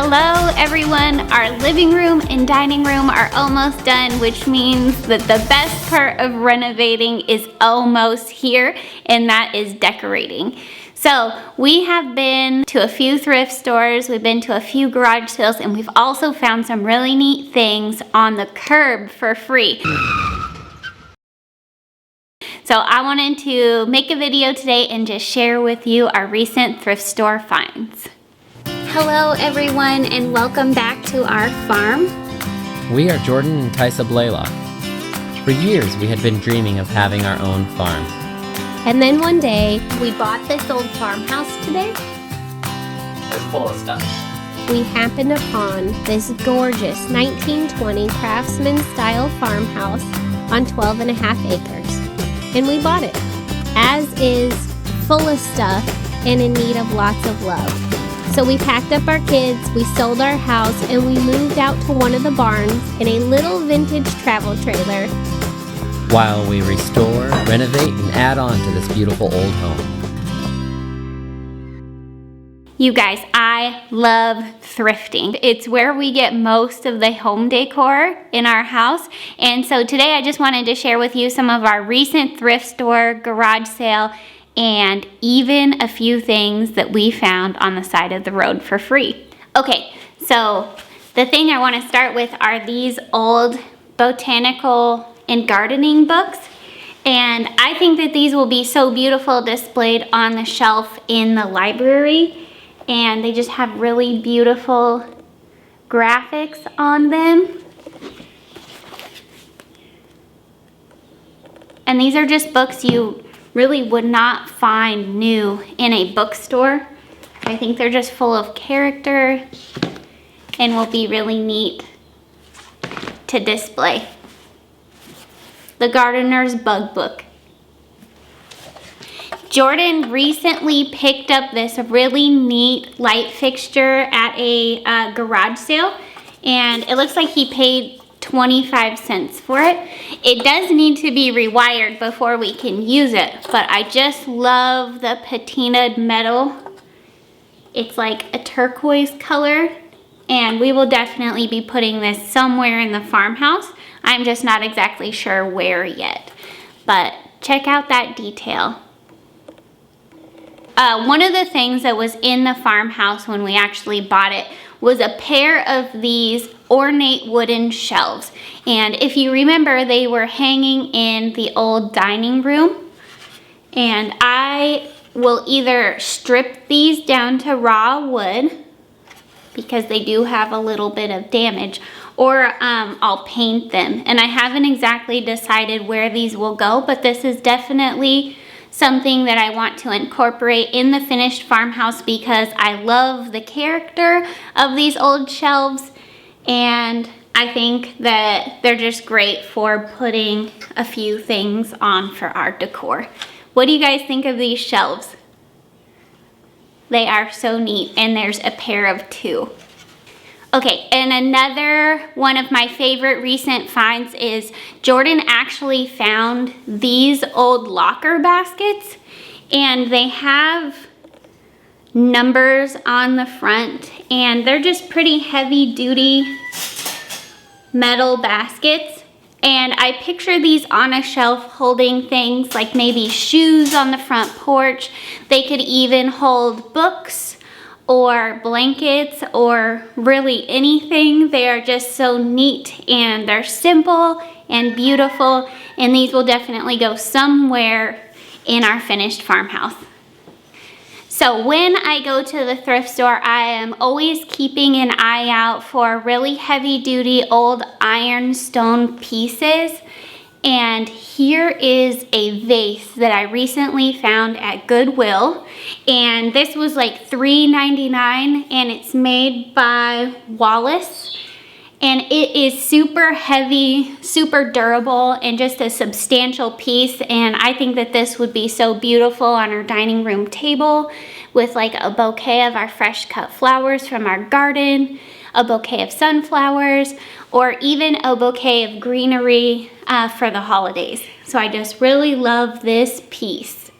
Hello everyone, our living room and dining room are almost done, which means that the best part of renovating is almost here, and that is decorating. So we have been to a few thrift stores, we've been to a few garage sales, and we've also found some really neat things on the curb for free. So I wanted to make a video today and just share with you our recent thrift store finds. Hello everyone, and welcome back to our farm. We are Jordan and Tysa Blaylock. For years we had been dreaming of having our own farm. And then one day, we bought this old farmhouse today. It's full of stuff. We happened upon this gorgeous 1920 craftsman style farmhouse on 12.5 acres. And we bought it, as is, full of stuff and in need of lots of love. So we packed up our kids, we sold our house, and we moved out to one of the barns in a little vintage travel trailer. While we restore, renovate, and add on to this beautiful old home. You guys, I love thrifting. It's where we get most of the home decor in our house. And so today I just wanted to share with you some of our recent thrift store, garage sale, and even a few things that we found on the side of the road for free. Okay, so the thing I want to start with are these old botanical and gardening books. And I think that these will be so beautiful displayed on the shelf in the library. And they just have really beautiful graphics on them. And these are just books you really would not find new in a bookstore. I think they're just full of character and will be really neat to display. The Gardener's Bug Book. Jordan recently picked up this really neat light fixture at a garage sale, and it looks like he paid 25 cents for it. It does need to be rewired before we can use it, but I just love the patinaed metal. It's like a turquoise color, and we will definitely be putting this somewhere in the farmhouse. I'm just not exactly sure where yet, but check out that detail. One of the things that was in the farmhouse when we actually bought it was a pair of these ornate wooden shelves. And if you remember, they were hanging in the old dining room. And I will either strip these down to raw wood, because they do have a little bit of damage, or I'll paint them. And I haven't exactly decided where these will go, but this is definitely something that I want to incorporate in the finished farmhouse because I love the character of these old shelves, and I think that they're just great for putting a few things on for our decor. What do you guys think of these shelves? They are so neat, and there's a pair of two. Okay, and another one of my favorite recent finds is Jordan actually found these old locker baskets, and they have numbers on the front, and they're just pretty heavy duty metal baskets. And I picture these on a shelf holding things like maybe shoes on the front porch. They could even hold books or blankets, or really anything. They are just so neat, and they're simple and beautiful, and these will definitely go somewhere in our finished farmhouse. So when I go to the thrift store, I am always keeping an eye out for really heavy duty old ironstone pieces. And here is a vase that I recently found at Goodwill, and this was like $3.99, and it's made by Wallace, and it is super heavy, super durable, and just a substantial piece. And I think that this would be so beautiful on our dining room table with like a bouquet of our fresh cut flowers from our garden, a bouquet of sunflowers, or even a bouquet of greenery for the holidays. So I just really love this piece.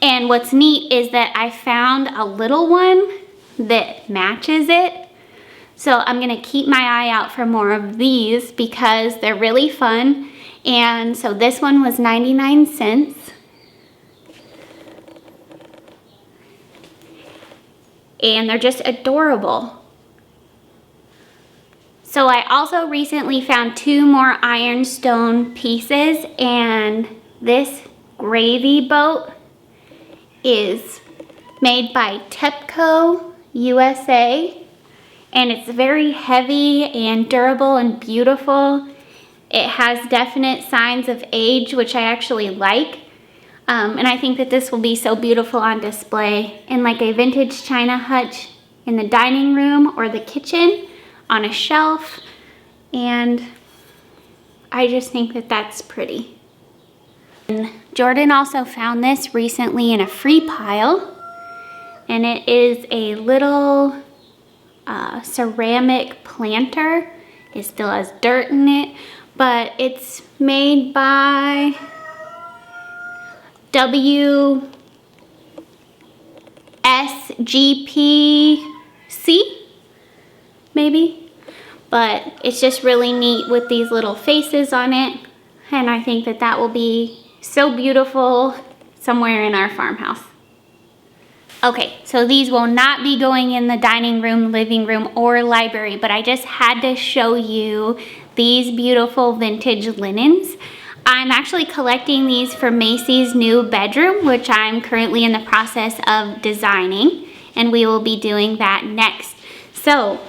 And what's neat is that I found a little one that matches it. So I'm gonna keep my eye out for more of these because they're really fun. And so this one was 99 cents. And they're just adorable. So I also recently found 2 more ironstone pieces, and this gravy boat is made by Tepco USA, and it's very heavy and durable and beautiful. It has definite signs of age, which I actually like. And I think that this will be so beautiful on display in like a vintage china hutch in the dining room or the kitchen on a shelf. And I just think that that's pretty. And Jordan also found this recently in a free pile. And it is a little ceramic planter. It still has dirt in it, but it's made by WSGPC, maybe, but it's just really neat with these little faces on it, and I think that that will be so beautiful somewhere in our farmhouse. Okay, so these will not be going in the dining room, living room, or library, but I just had to show you these beautiful vintage linens. I'm actually collecting these for Macy's new bedroom, which I'm currently in the process of designing, and we will be doing that next. So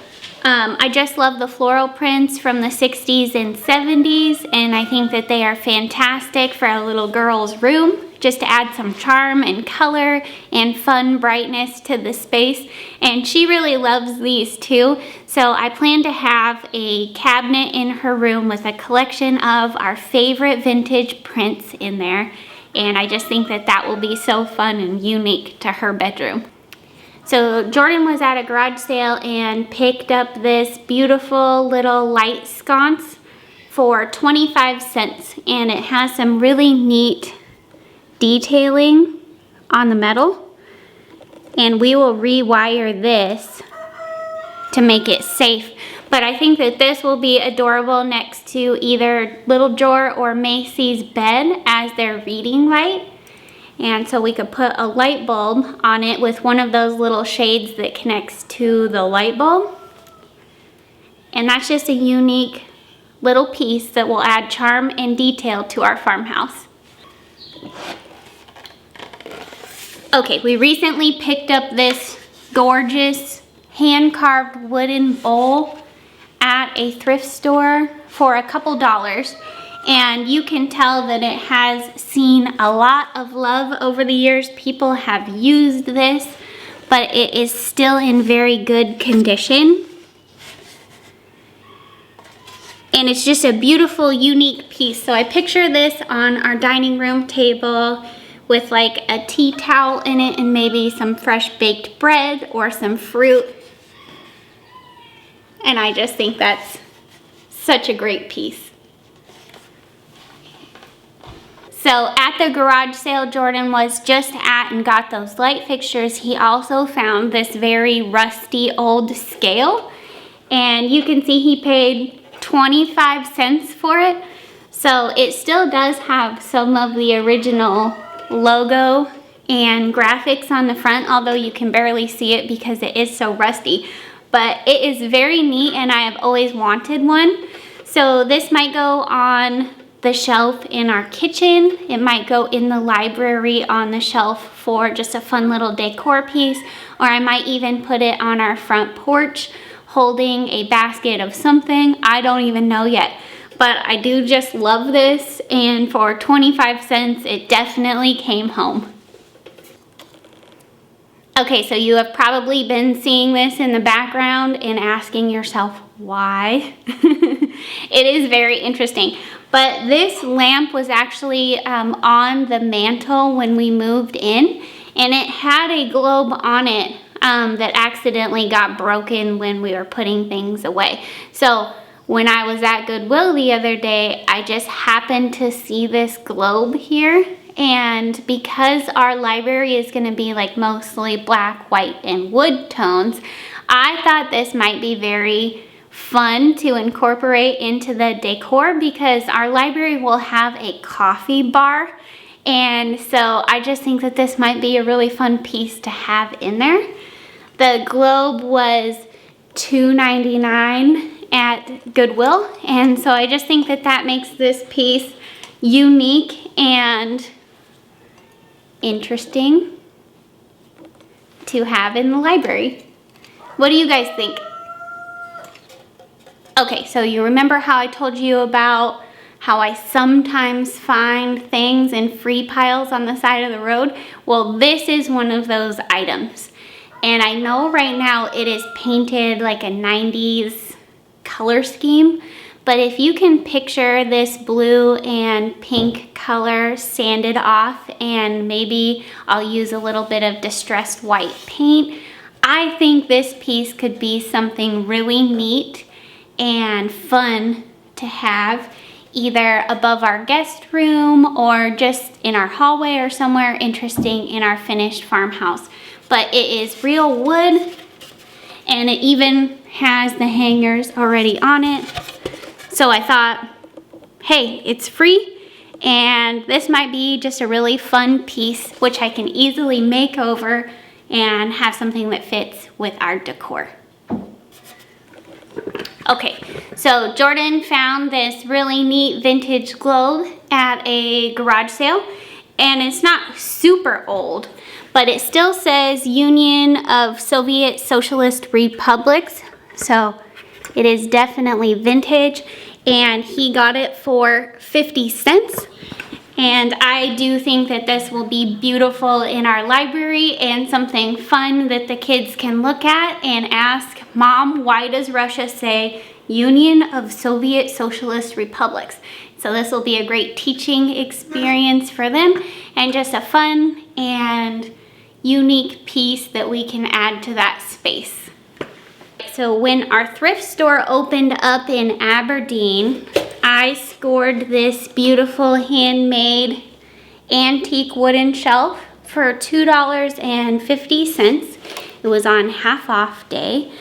I just love the floral prints from the 60s and 70s, and I think that they are fantastic for a little girl's room, just to add some charm and color and fun brightness to the space. And she really loves these too. So I plan to have a cabinet in her room with a collection of our favorite vintage prints in there. And I just think that that will be so fun and unique to her bedroom. So Jordan was at a garage sale and picked up this beautiful little light sconce for 25 cents. And it has some really neat detailing on the metal, and we will rewire this to make it safe. But I think that this will be adorable next to either Little Drawer or Macy's bed as their reading light. And so we could put a light bulb on it with one of those little shades that connects to the light bulb. And that's just a unique little piece that will add charm and detail to our farmhouse. Okay, we recently picked up this gorgeous hand-carved wooden bowl at a thrift store for a couple dollars. And you can tell that it has seen a lot of love over the years. People have used this, but it is still in very good condition. And it's just a beautiful, unique piece. So I picture this on our dining room table with like a tea towel in it and maybe some fresh baked bread or some fruit. And I just think that's such a great piece. So at the garage sale Jordan was just at and got those light fixtures, he also found this very rusty old scale. And you can see he paid 25 cents for it. So it still does have some of the original logo and graphics on the front, although you can barely see it because it is so rusty. But it is very neat, and I have always wanted one. So this might go on the shelf in our kitchen. It might go in the library on the shelf for just a fun little decor piece, or I might even put it on our front porch holding a basket of something. I don't even know yet. But I do just love this, and for 25 cents, it definitely came home. Okay, so you have probably been seeing this in the background and asking yourself why. It is very interesting. But this lamp was actually on the mantle when we moved in, and it had a globe on it that accidentally got broken when we were putting things away. So when I was at Goodwill the other day, I just happened to see this globe here, and because our library is going to be like mostly black, white, and wood tones, I thought this might be very fun to incorporate into the decor because our library will have a coffee bar, and so I just think that this might be a really fun piece to have in there. The globe was $2.99 at Goodwill, and so I just think that that makes this piece unique and interesting to have in the library. What do you guys think? Okay, so you remember how I told you about how I sometimes find things in free piles on the side of the road? Well, this is one of those items. And I know right now it is painted like a 90s color scheme, but if you can picture this blue and pink color sanded off, and maybe I'll use a little bit of distressed white paint, I think this piece could be something really neat and fun to have either above our guest room or just in our hallway or somewhere interesting in our finished farmhouse. But it is real wood, and it even has the hangers already on it. So I thought, hey, it's free, and this might be just a really fun piece which I can easily make over and have something that fits with our decor. Okay, so Jordan found this really neat vintage globe at a garage sale, and it's not super old, but it still says Union of Soviet Socialist Republics, so it is definitely vintage, and he got it for 50 cents. And I do think that this will be beautiful in our library and something fun that the kids can look at and ask, Mom, why does Russia say Union of Soviet Socialist Republics? So this will be a great teaching experience for them and just a fun and unique piece that we can add to that space. So when our thrift store opened up in Aberdeen, I scored this beautiful handmade antique wooden shelf for $2.50. It was on half off day.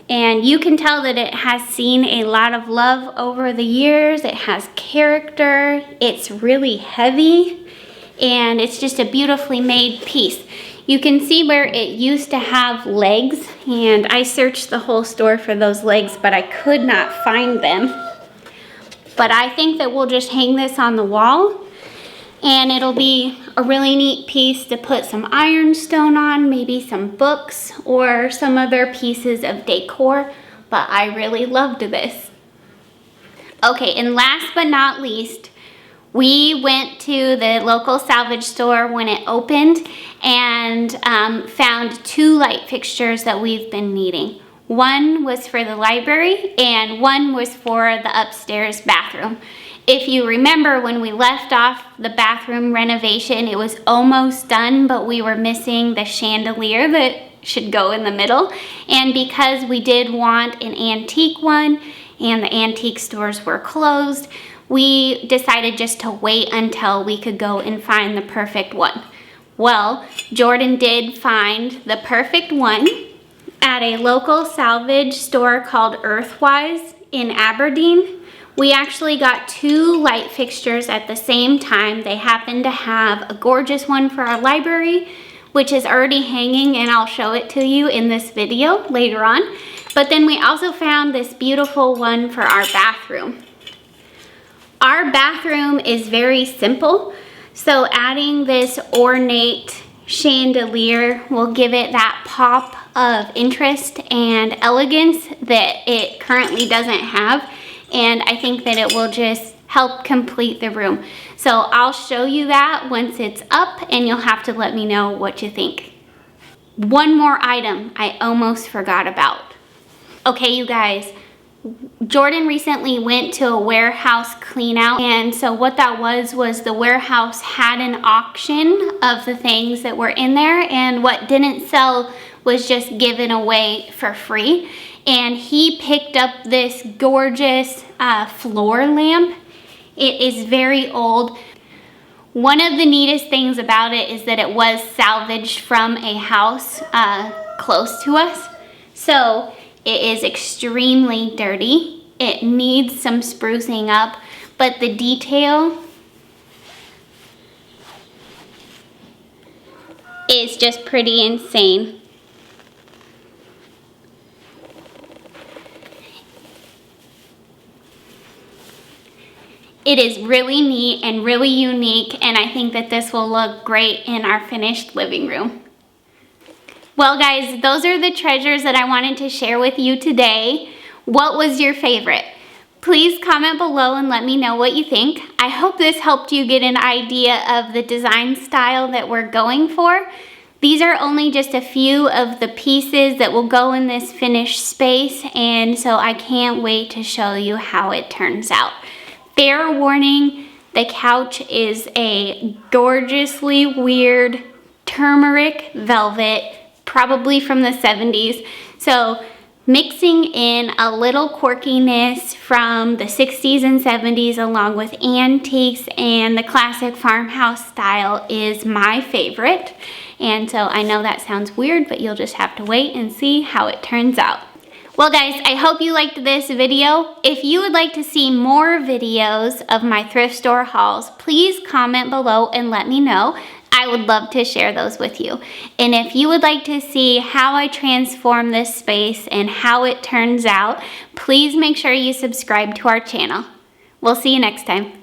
And you can tell that it has seen a lot of love over the years. It has character, it's really heavy, and it's just a beautifully made piece. You can see where it used to have legs, and I searched the whole store for those legs, but I could not find them. But I think that we'll just hang this on the wall, and it'll be a really neat piece to put some ironstone on, maybe some books or some other pieces of decor, but I really loved this. Okay, and last but not least, we went to the local salvage store when it opened and found 2 light fixtures that we've been needing. One was for the library and one was for the upstairs bathroom. If you remember when we left off the bathroom renovation, it was almost done, but we were missing the chandelier that should go in the middle. And because we did want an antique one and the antique stores were closed, we decided just to wait until we could go and find the perfect one. Well, Jordan did find the perfect one at a local salvage store called Earthwise in Aberdeen. We actually got 2 light fixtures at the same time. They happened to have a gorgeous one for our library, which is already hanging, and I'll show it to you in this video later on. But then we also found this beautiful one for our bathroom. Our bathroom is very simple, so adding this ornate chandelier will give it that pop of interest and elegance that it currently doesn't have, and I think that it will just help complete the room. So I'll show you that once it's up, and you'll have to let me know what you think. One more item I almost forgot about. Okay, you guys, Jordan recently went to a warehouse clean out, and so what that was the warehouse had an auction of the things that were in there, and what didn't sell was just given away for free. And he picked up this gorgeous floor lamp. It is very old. One of the neatest things about it is that it was salvaged from a house close to us. So it is extremely dirty. It needs some sprucing up, but the detail is just pretty insane. It is really neat and really unique, and I think that this will look great in our finished living room. Well guys, those are the treasures that I wanted to share with you today. What was your favorite? Please comment below and let me know what you think. I hope this helped you get an idea of the design style that we're going for. These are only just a few of the pieces that will go in this finished space, and so I can't wait to show you how it turns out. Fair warning, the couch is a gorgeously weird turmeric velvet, probably from the 70s. So mixing in a little quirkiness from the 60s and 70s along with antiques and the classic farmhouse style is my favorite. And so I know that sounds weird, but you'll just have to wait and see how it turns out. Well guys, I hope you liked this video. If you would like to see more videos of my thrift store hauls, please comment below and let me know. I would love to share those with you. And if you would like to see how I transform this space and how it turns out, please make sure you subscribe to our channel. We'll see you next time.